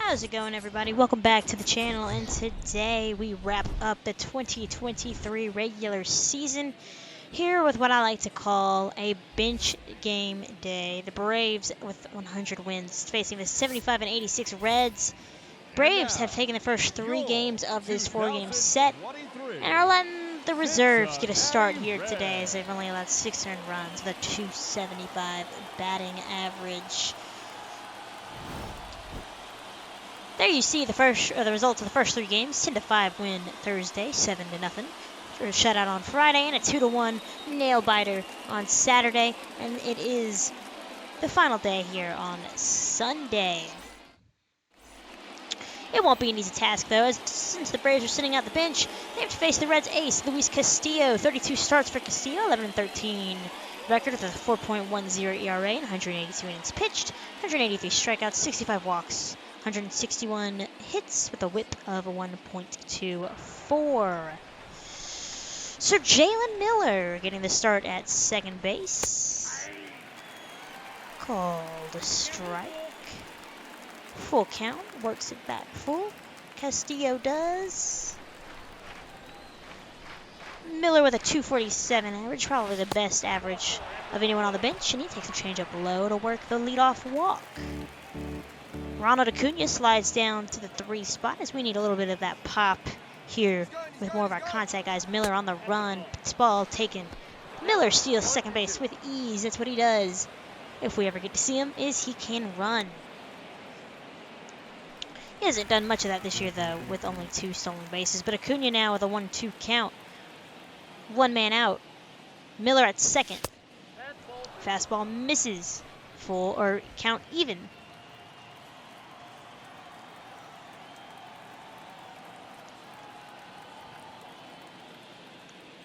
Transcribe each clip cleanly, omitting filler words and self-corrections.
How's it going, everybody? Welcome back to the channel, and today we wrap up the 2023 regular season here with what I like to call a bench game day. The Braves with 100 wins facing the 75 and 86 Reds. Braves have taken the first 3 games of this 4-game set and are letting the reserves get a start here today, as they've only allowed 6 earned runs with a 275 batting average. There you see the results of the first 3 games. 10-5 win Thursday, 7-0. A shutout on Friday, and a 2-1 nail biter on Saturday. And it is the final day here on Sunday. It won't be an easy task, though, as since the Braves are sitting out the bench, they have to face the Reds' ace, Luis Castillo. 32 starts for Castillo, 11-13 record with a 4.10 ERA and 182 innings pitched, 183 strikeouts, 65 walks, 161 hits with a whip of 1.24. So Jalen Miller getting the start at second base. Called a strike. Full count, works it back full. Castillo does. Miller with a 247 average, probably the best average of anyone on the bench, and he takes a changeup low to work the leadoff walk. Ronald Acuna slides down to the 3 spot, as we need a little bit of that pop here with more of our contact guys. Miller on the run, it's ball taken. Miller steals second base with ease. That's what he does. If we ever get to see him, is he can run. He hasn't done much of that this year, though, with only 2 stolen bases. But Acuna now with a 1-2 count. 1 man out. Miller at second. Fastball misses. Full or count even.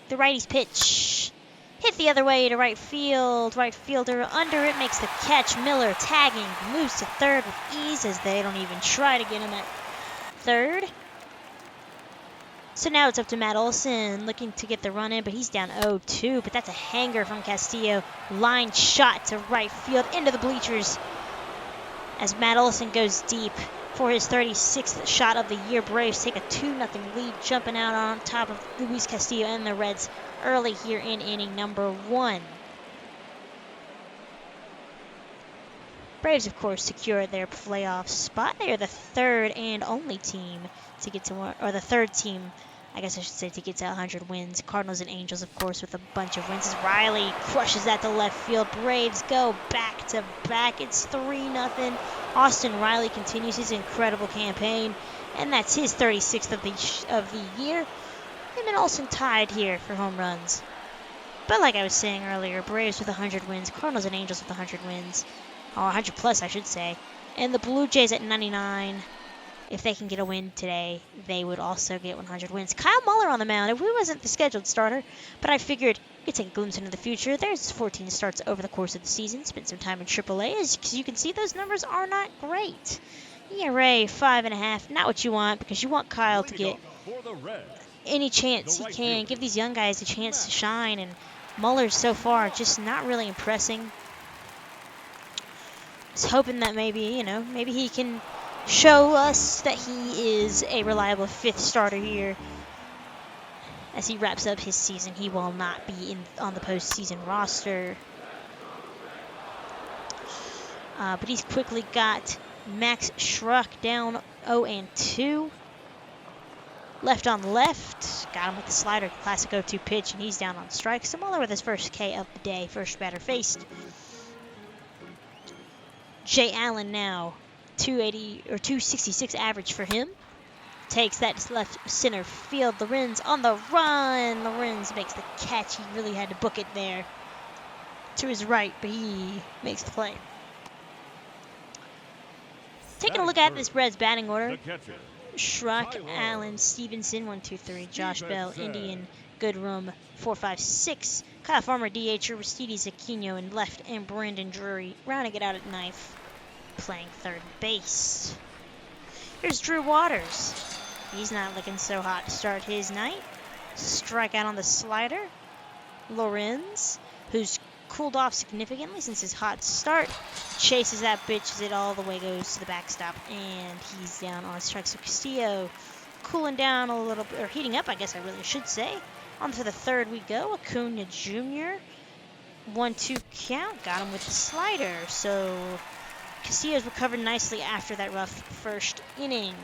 The righty's pitch. Hit the other way to right field. Right fielder under it makes the catch. Miller tagging. Moves to third with ease, as they don't even try to get him at third. So now it's up to Matt Olson, looking to get the run in, but he's down 0-2. But that's a hanger from Castillo. Line shot to right field into the bleachers as Matt Olson goes deep for his 36th shot of the year. Braves take a 2-0 lead, jumping out on top of Luis Castillo and the Reds early here in inning number 1. Braves, of course, secure their playoff spot. They are the 3rd and only team to get to one, or the 3rd team, I guess I should say, to get to 100 wins. Cardinals and Angels, of course, with a bunch of wins. As Riley crushes that to left field. Braves go back to back. It's 3-0. Austin Riley continues his incredible campaign, and that's his 36th of the year. Him and Olsen tied here for home runs. But like I was saying earlier, Braves with 100 wins, Cardinals and Angels with 100 wins. Or 100 plus, I should say. And the Blue Jays at 99. If they can get a win today, they would also get 100 wins. Kyle Muller on the mound. He wasn't the scheduled starter, but I figured we'd take a glimpse into the future. There's 14 starts over the course of the season. Spent some time in AAA. As you can see, those numbers are not great. ERA 5.5. Not what you want, because you want Kyle to get any chance he can. Give these young guys a chance to shine. And Muller so far just not really impressing. Just hoping that maybe he can show us that he is a reliable 5th starter here. As he wraps up his season, he will not be on the postseason roster. But he's quickly got Max Schruck down 0-2. Left on left. Got him with the slider, classic 0-2 pitch, and he's down on strike. So Muller with his first K of the day, first batter faced. Jay Allen now, 280 or 266 average for him. Takes that to left center field. Lorenz on the run. Lorenz makes the catch. He really had to book it there to his right, but he makes the play. Taking a look at this Reds batting order. Schruck, Allen, Stevenson, 1, 2, 3. Josh Bell, Indian, Goodrum, 4, 5, 6. Kyle Farmer, DH, Aristides Aquino in left, and Brandon Drury rounding it out at ninth, playing third base. Here's Drew Waters. He's not looking so hot to start his night. Strikeout on the slider. Lorenz, who's cooled off significantly since his hot start. chases that, pitches it all the way, goes to the backstop, and he's down on strike. So Castillo cooling down a little bit, or heating up, I guess I really should say. On to the third we go. Acuna Jr. 1-2 count. Got him with the slider. So Castillo's recovered nicely after that rough first inning.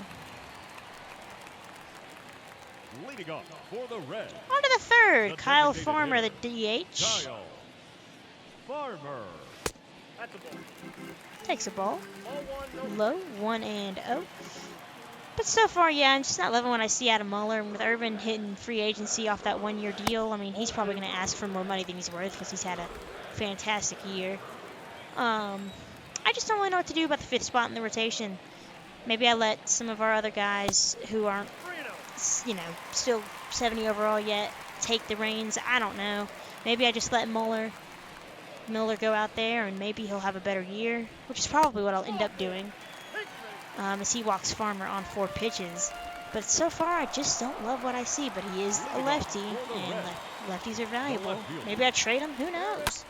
Leading off for the Reds. On to the third. Kyle Farmer, the DH. Kyle Farmer. Takes a ball. Low, 1-0. But so far, yeah, I'm just not loving what I see out of Muller. And with Irvin hitting free agency off that one-year deal, I mean, he's probably going to ask for more money than he's worth because he's had a fantastic year. I just don't really know what to do about the fifth spot in the rotation. Maybe I let some of our other guys who aren't, you know, still 70 overall yet take the reins. I don't know. Maybe I just let Miller go out there, and maybe he'll have a better year, which is probably what I'll end up doing, as he walks Farmer on 4 pitches. But so far, I just don't love what I see. But he is a lefty, and lefties are valuable. Maybe I trade him. Who knows?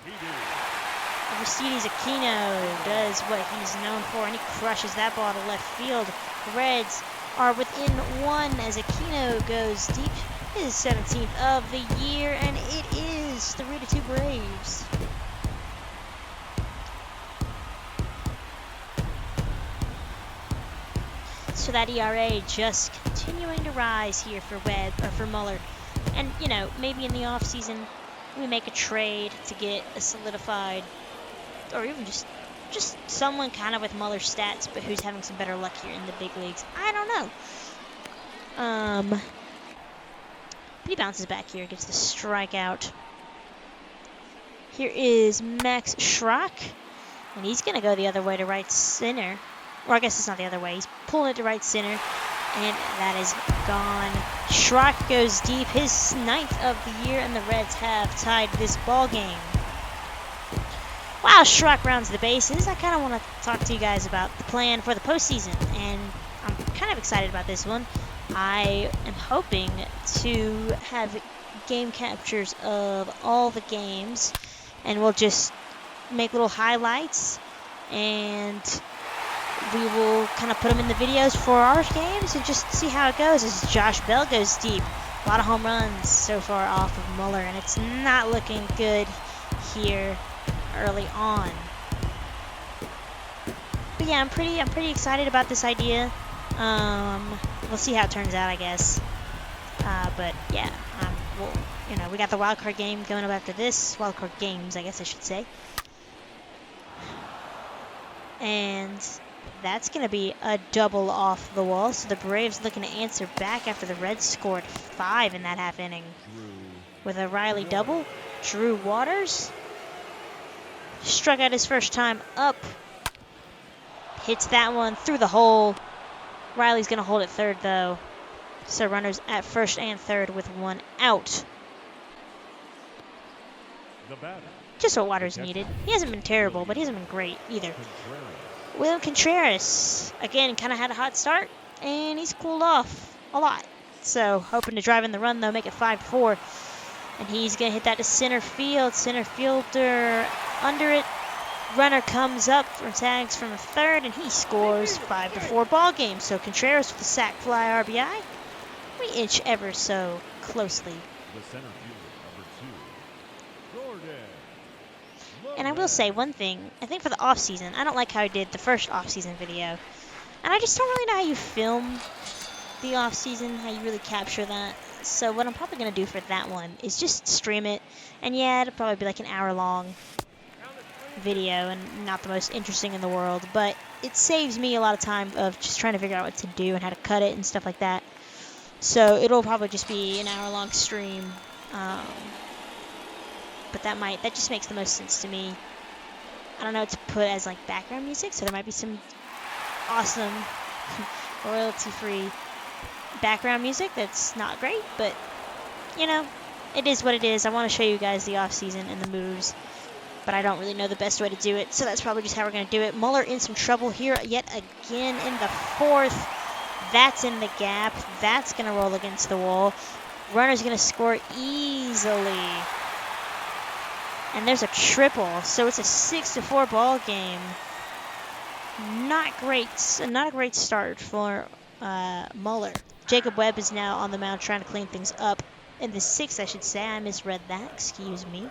Aristides Aquino does what he's known for, and he crushes that ball to left field. The Reds are within 1 as Aquino goes deep. His 17th of the year, and it is 3-2 Braves. So that ERA just continuing to rise here for Muller. And, you know, maybe in the offseason we make a trade to get a solidified, or even just someone kind of with Muller's stats, but who's having some better luck here in the big leagues. I don't know. But he bounces back here, gets the strikeout. Here is Max Schrock, and he's going to go the other way to right center. Or I guess it's not the other way. He's pulling it to right center, and that is gone. Schrock goes deep, his 9th of the year, and the Reds have tied this ball game. While Schrock rounds the bases, I kind of want to talk to you guys about the plan for the postseason, and I'm kind of excited about this one. I am hoping to have game captures of all the games, and we'll just make little highlights, and we will kind of put them in the videos for our games and just see how it goes as Josh Bell goes deep. A lot of home runs so far off of Muller, and it's not looking good here early on. But yeah, I'm pretty excited about this idea. We'll see how it turns out, I guess. But yeah, we got the wild card game going up after this. Wild card games, I guess I should say. And that's going to be a double off the wall. So the Braves looking to answer back after the Reds scored 5 in that half inning. With a Riley double. Drew Waters struck out his first time up. Hits that one through the hole. Riley's going to hold it third, though. So runners at first and third with 1 out. Just what Waters needed. He hasn't been terrible, but he hasn't been great either. Will Contreras, again, kind of had a hot start, and he's cooled off a lot. So, hoping to drive in the run, though, make it 5-4. And he's going to hit that to center field. Center fielder under it. Runner comes up for tags from a third, and he scores 5-4 ball game. So, Contreras with the sac fly RBI. We inch ever so closely. The center fielder, number 2, Jordan. And I will say one thing, I think for the off-season, I don't like how I did the first off-season video. And I just don't really know how you film the off-season, how you really capture that. So what I'm probably going to do for that one is just stream it. And yeah, it'll probably be like an hour-long video and not the most interesting in the world. But it saves me a lot of time of just trying to figure out what to do and how to cut it and stuff like that. So it'll probably just be an hour-long stream. But that just makes the most sense to me. I don't know what to put as like background music, so there might be some awesome royalty-free background music that's not great, but you know, it is what it is. I want to show you guys the off-season and the moves, but I don't really know the best way to do it, so that's probably just how we're going to do it. Muller in some trouble here yet again in the 4th. That's in the gap. That's going to roll against the wall. Runner's going to score easily. And there's a triple, so it's a 6-4 ball game. Not a great start for Mueller. Jacob Webb is now on the mound trying to clean things up. In the 6th, I should say. I misread that. Excuse me.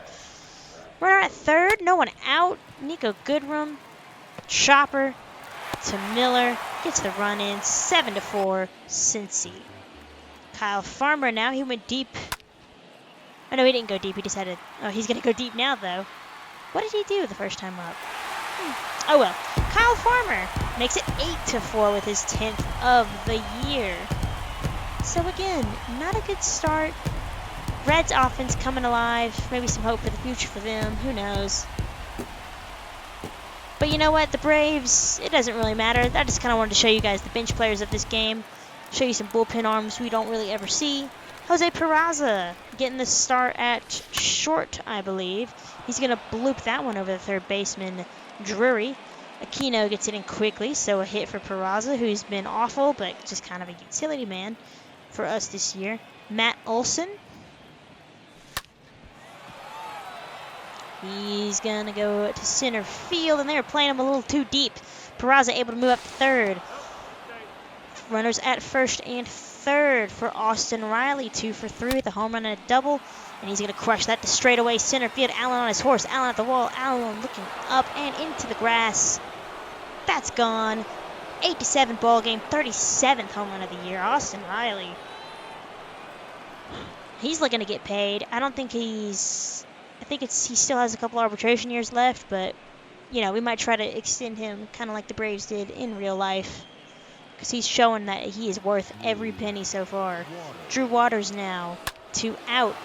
Runner at third. No one out. Nico Goodrum. Chopper to Miller. Gets the run in. 7-4. Cincy. Kyle Farmer now. He went deep. Oh, no, he didn't go deep. He just had to... Oh, he's going to go deep now, though. What did he do the first time up? Oh, well. Kyle Farmer makes it 8-4 with his 10th of the year. So, again, not a good start. Reds offense coming alive. Maybe some hope for the future for them. Who knows? But you know what? The Braves, it doesn't really matter. I just kind of wanted to show you guys the bench players of this game. Show you some bullpen arms we don't really ever see. Jose Peraza getting the start at short, I believe. He's going to bloop that one over the third baseman, Drury. Aquino gets it in quickly, so a hit for Peraza, who's been awful, but just kind of a utility man for us this year. Matt Olson. He's going to go to center field, and they're playing him a little too deep. Peraza able to move up to third. Runners at first and third for Austin Riley. 2 for 3 with a home run and a double. And he's going to crush that to straightaway center field. Allen on his horse. Allen at the wall. Allen looking up and into the grass. That's gone. 8-7 ball game. 37th home run of the year. Austin Riley. He's looking to get paid. I don't think he's... I think he still has a couple arbitration years left, but, you know, we might try to extend him kind of like the Braves did in real life. Because he's showing that he is worth every penny so far. Drew Waters now, 2 out.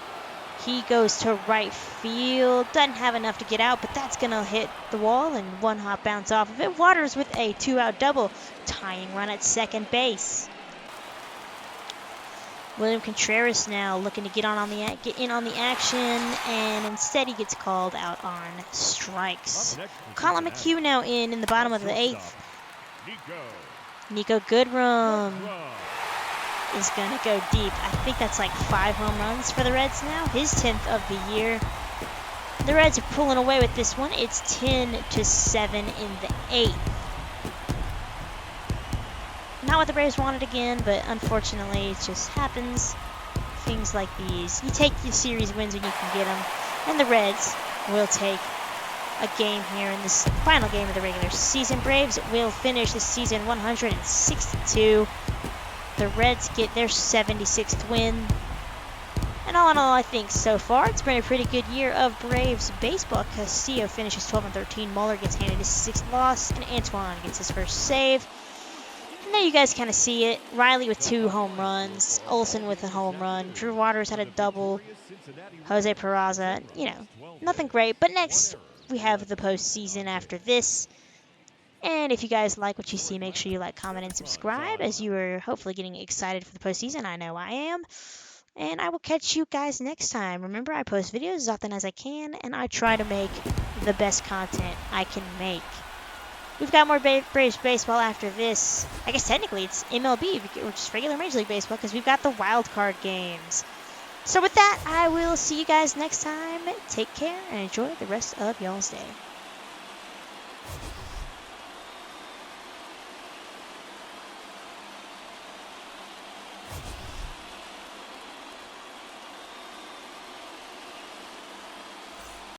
He goes to right field. Doesn't have enough to get out, but that's going to hit the wall and one hop bounce off of it. Waters with a 2-out double. Tying run at second base. William Contreras now looking to get in on the action, and instead he gets called out on strikes. Colin McHugh now in the bottom of the 8th. Nico Goodrum is going to go deep. I think that's like 5 home runs for the Reds now. His 10th of the year. The Reds are pulling away with this one. It's 10-7 in the 8th. Not what the Braves wanted again, but unfortunately it just happens. Things like these. You take your series wins when you can get them. And the Reds will take a game here in this final game of the regular season. Braves will finish the season 162. The Reds get their 76th win. And all in all, I think so far it's been a pretty good year of Braves baseball. Castillo finishes 12-13. Mueller gets handed his 6th loss, and Antoine gets his first save. And there you guys kind of see it. Riley with 2 home runs. Olson with a home run. Drew Waters had a double. Jose Peraza, you know, nothing great. But next, we have the postseason after this. And if you guys like what you see, make sure you like, comment, and subscribe, as you are hopefully getting excited for the postseason. I know I am. And I will catch you guys next time. Remember, I post videos as often as I can, and I try to make the best content I can make. We've got more Braves baseball after this. I guess technically it's MLB, or just regular Major League Baseball, because we've got the wild card games. So with that, I will see you guys next time. Take care and enjoy the rest of y'all's day.